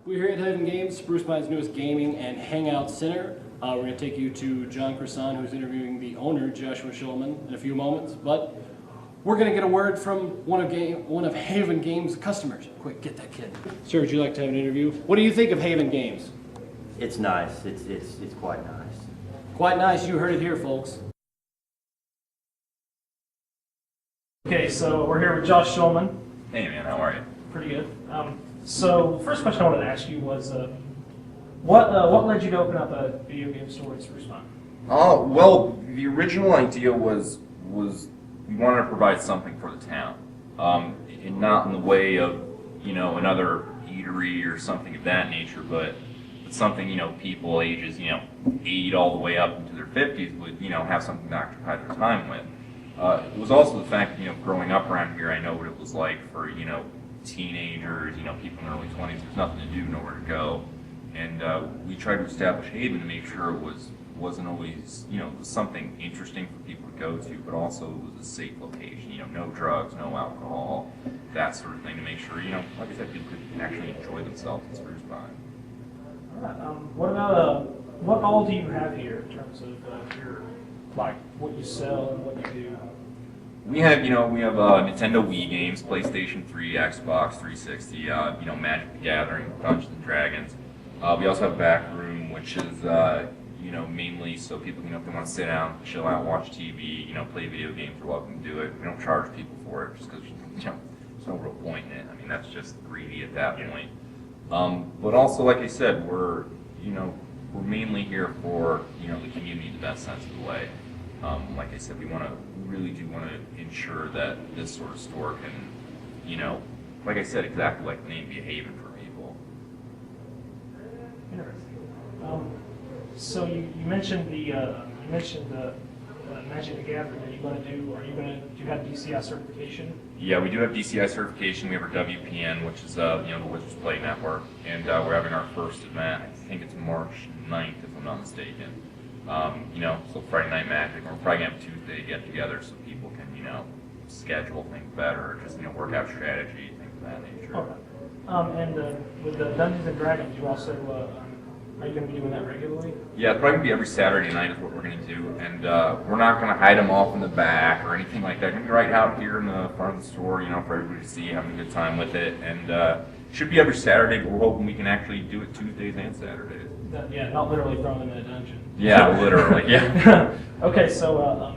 We're here at Haven Games, Spruce Pine's newest gaming and hangout center. We're going to take you to John Croissant, who's interviewing the owner, Joshua Schulman, in a few moments. But we're going to get a word from one of Haven Games' customers. Quick, get that kid. Sir, would you like to have an interview? What do you think of Haven Games? It's nice. It's quite nice. Quite nice. You heard it here, folks. Okay, so we're here with Josh Schulman. Hey man, how are you? Pretty good. So the first question I wanted to ask you was, what led you to open up a video game store in Spruce Pine? Well, the original idea was we wanted to provide something for the town, and not in the way of another eatery or something of that nature, but something people ages 8 all the way up into their 50s would have something to occupy their time with. It was also the fact growing up around here, I know what it was like for teenagers, people in their early 20s. There's nothing to do, nowhere to go, and we tried to establish Haven to make sure it wasn't always something interesting for people to go to, but also it was a safe location. No drugs, no alcohol, that sort of thing, to make sure like I said, people could actually enjoy themselves in Spruce Pine. All right. What about what all do you have here in terms of your what you sell and what you do? We have Nintendo Wii games, PlayStation 3, Xbox 360, Magic the Gathering, Dungeons and Dragons. We also have a back room, which is mainly so people if they want to sit down, chill out, watch TV, play video games, they're welcome to do it. We don't charge people for it just because there's no real point in it. I mean, that's just greedy at that point. But also, like I said, we're mainly here for the community in the best sense of the way. Like I said, we really do want to ensure that this sort of store can, like I said, exactly like the name, be a haven for people. Interesting. So you mentioned the Magic the Gathering. Do you have DCI certification? Yeah, we do have DCI certification. We have our WPN, which is the Wizards Play Network, and we're having our first event. I think it's March 9th, if I'm not mistaken. So Friday Night Magic, we're probably going to have Tuesday get together so people can, schedule things better, or just, work out strategy, things of that nature. Okay. And with the Dungeons and Dragons, you also, are you going to be doing that regularly? Yeah, it's probably going to be every Saturday night is what we're going to do, and we're not going to hide them off in the back or anything like that. We're going to be right out here in the front of the store, for everybody to see, having a good time with it, and it should be every Saturday, but we're hoping we can actually do it Tuesdays and Saturdays. Yeah, not literally throwing them in a dungeon. Yeah, literally. Yeah. Okay, so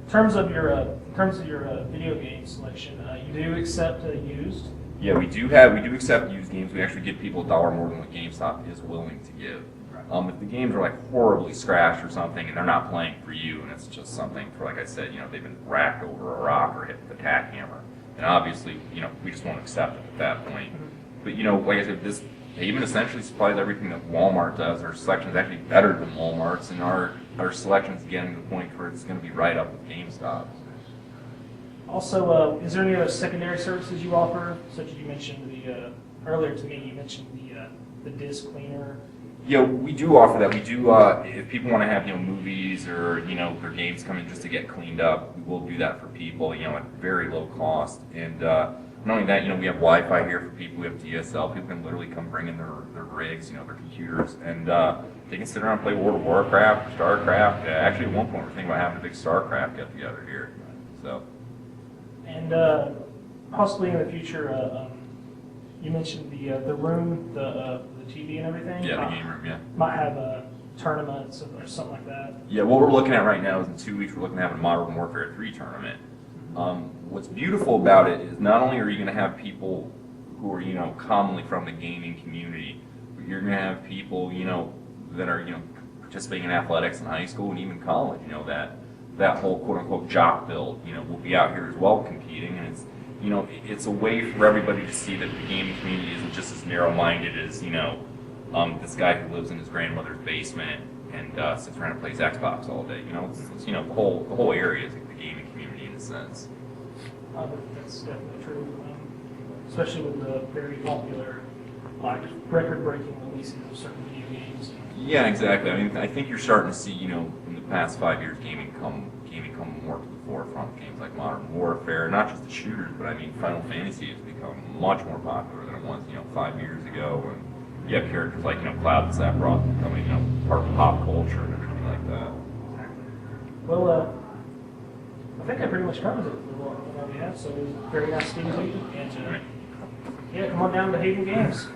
in terms of your video game selection, you do accept used? Yeah, we do accept used games. We actually give people $1 more than what GameStop is willing to give. If the games are horribly scratched or something, and they're not playing for you, and it's just something for, like I said, they've been racked over a rock or hit with a tack hammer, and obviously, we just won't accept it at that point. But like I said, this Haven essentially supplies everything that Walmart does. Our selection is actually better than Walmart's, and our selection is getting to the point where it's going to be right up with GameStop. Also, is there any other secondary services you offer? Such as you mentioned earlier to me, you mentioned the disc cleaner. Yeah, we do offer that. We do, if people want to have movies or their games come in just to get cleaned up, we will do that for people at very low cost. And not only that, we have Wi-Fi here for people. We have DSL. People can literally come bring in their rigs, their computers, and they can sit around and play World of Warcraft or StarCraft. Actually, at one point, we're thinking about having a big StarCraft get together here. So. And possibly in the future, you mentioned the room, the TV and everything. Yeah, the game room. Yeah. Might have tournaments or something like that. Yeah, what we're looking at right now is in 2 weeks we're looking at having a Modern Warfare 3 tournament. What's beautiful about it is not only are you going to have people who are commonly from the gaming community, but you're going to have people that are participating in athletics in high school and even college. That whole quote unquote jock build will be out here as well competing, and it's a way for everybody to see that the gaming community isn't just as narrow-minded as this guy who lives in his grandmother's basement and sits around and plays Xbox all day. It's the whole area is the gaming community in a sense. That's definitely true, especially with the very popular, record-breaking releases of certain video games. Yeah, exactly. I mean, I think you're starting to see, in the past 5 years, gaming come more to the forefront. Games like Modern Warfare, not just the shooters, but I mean, Final Fantasy has become much more popular than it was, 5 years ago. And you have characters like, Cloud and Sephiroth becoming, part of pop culture and everything like that. Well, I think that pretty much covers it for what we have. So it was very nice speaking to you. And yeah, come on down to Hayden Games.